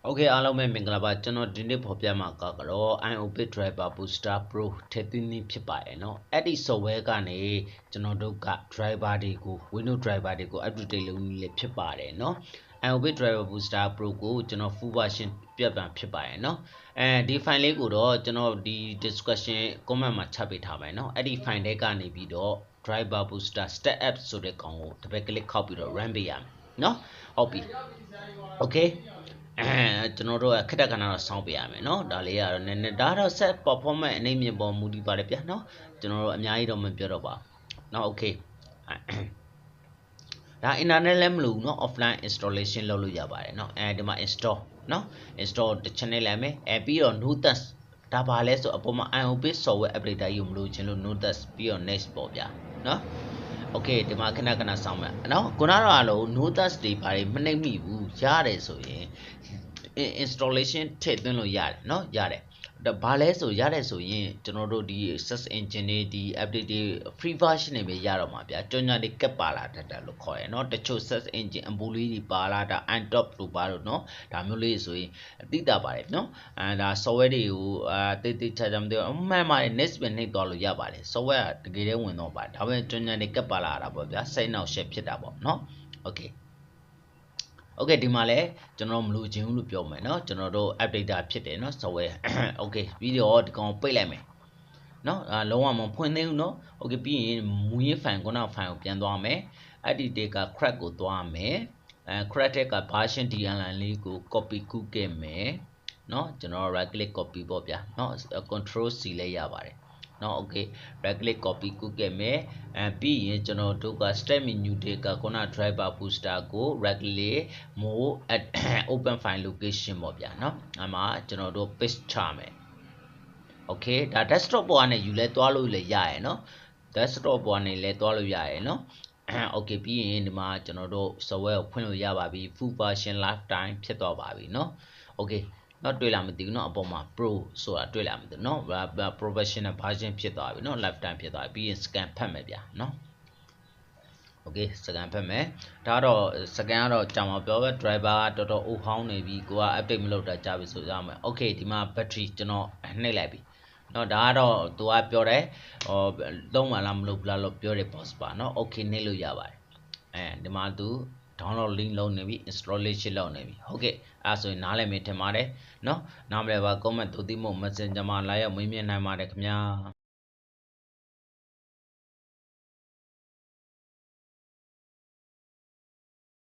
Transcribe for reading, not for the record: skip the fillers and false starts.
Okay အားလုံးပဲမင်္ဂလာပါကျွန်တော်ဒီနေ့ဖော်ပြမှာကတော့ iObit Driver Booster Pro ထည့်သွင်းနည်းဖြစ်ပါတယ်เนาะအဲ့ဒီ software ကနေကျွန်တော်တို့က driver တွေကို Windows driver တွေကို up to date လုပ်နည်းလေးဖြစ်ပါတယ်เนาะ iObit Driver Booster Pro ကိုကျွန်တော် full version ပြတ်ပြန်ဖြစ်ပါတယ်เนาะဒီ file လေးကိုတော့ကျွန်တော်ဒီ discussion comment မှာချပေးထားပါတယ်เนาะအဲ့ဒီ file တွေကနေပြီးတော့ Driver Booster Step App ဆိုတဲ့ကောင်ကိုတစ်ပတ်ကလစ်ခောက်ပြီးတော့ run ပေးရမယ်เนาะဟုတ်ပြီ okayကျွန်တော်တို့ခက်တဲ့ခဏတော့စောင့်ပြရမယ်เนาะဒါလေးကတော့နည်းနည်းဒါတော့ set performance အနေမြင်ပေါ်မူတည်ပါတယ်ဗျာเนาะကျွန်တော်တို့အများကြီးတော့မပြောတော့ပါเนาะ okay ဒါ internet လည်းမလို့เนาะ offline installation လုပ်လို့ရပါတယ်เนาะဒီမှာ install เนาะ install တစ်ချက်နဲ့လိုက်မယ်ပြီးတော့ notice ဒါပါလဲဆိုအပေါ်မှာ iObit software update ယူမလို့ခြင်းလို့ notice ပြီးတော့ next ပေါ့ဗျာเนาะokay ဒီမှာခဏစောင့်မယ်เนาะခုနကတော့အလုံး notice တွေဘာတွေမနှိမ့်မိဘူးရတယ်ဆိုရင်installation ထည့်သွင်းလို့ရတယ်เนาะရတယ်ဒါဘာလဲဆိုရတယ်ဆိုရင်ကျွန်တော်တို့ဒီ search engine တွေဒီ update တွေ free version တွေပဲရတော့မှာဗျာကြော်ညာတွေကပ်ပါလာတတ်တယ်လို့ခေါ်ရယ်เนาะတချို့ search engine အပူလေးတွေပါလာတာ untop လို့ပါတော့เนาะဒါမျိုးလေးဆိုရင်အသိတာပါတယ်เนาะဒါ software တွေကိုတိတ်ချာချာမသိဘူးမှန်ပါတယ် next ပဲနှိပ်သွားလို့ရပါတယ် software ကတကယ်တည်းဝင်တော့ပါတယ်ဒါပေမဲ့ကြော်ညာတွေကပ်ပါလာတာပေါ့ဗျာစိတ်နောက်ရှက်ဖြစ်တာပေါ့เนาะ okay okay ဒီမှာလဲကျွန်တော်မလို့ခြင်းလို့ပြောမယ်เนาะကျွန်တော်တို့ update ဖြစ်တယ်เนาะ software okay ပြီးတော့ဒီကောင်ပိတ်လိုက်မယ်เนาะလုံးဝမဖွင့်သေးဘူးเนาะ okay ပြီးရင်မူရင်း file ခုန file ကိုပြန်သွားမယ်အဲ့ဒီ data crack ကိုသွားမယ်crack က version DLL လေးကို copy ကူးခဲ့မယ်เนาะကျွန်တော် right click copy ပေါ့ဗျာเนาะ control C လည်းရပါတယ်เนาะ okay right click copy ကူးခဲ့မယ်ပြီးရင်ကျွန်တော်တို့က step menu တွေကခုန driver booster ကို right click more open file location ပေါ့ဗျာเนาะအဲ့မှာကျွန်တော်တို့ paste ချမယ် okay ဒါ desktop ပေါ်ကနေယူလဲသွားလို့လည်းရရယ်เนาะ desktop ပေါ်ကနေလည်းသွားလို့ရရယ်เนาะokay ပြီးရင်ဒီမှာကျွန်တော်တို့ software ကိုဖွင့်လို့ရပါပြီ full version lifetime ဖြစ်သွားပါပြီเนาะ okay တော့တွေ့လာမသိဘူးเนาะအပေါ်မှာ pro ဆိုတာတွေ့လာမသိဘူးเนาะ professional version ဖြစ်သွားပြီเนาะ lifetime ဖြစ်သွားပြီပြီးရင် scan ဖတ်မယ်ဗျာเนาะ okay scan ဖတ်မယ်ဒါတော့ scan ကတော့ကြာမှာပြောပဲ driver ကတော်တော်အိုဟောင်းနေပြီကိုက update မလုပ်တာကြာပြီဆိုကြမယ် okay ဒီမှာ battery ကျွန်တော်နှိပ်လိုက်ပြီเนาะဒါကတော့သူကပြောတယ်သုံးမှလားမလုပ်ဘူးလားလို့ပြောတယ် boss ပါเนาะ okay နှိပ်လို့ရပါတယ်ဒီမှာသူdownload link လုပ်နေပြီ installation လုပ်နေပြီဟုတ်ကဲ့အဲ့ဆိုရင်နားလည်မြင်ထင်ပါတယ်เนาะနားမလဲပါ comment သို့သိမို့ messenger မှာလာရောက်မေးမြန်းနိုင်ပါတယ်ခင်ဗျာ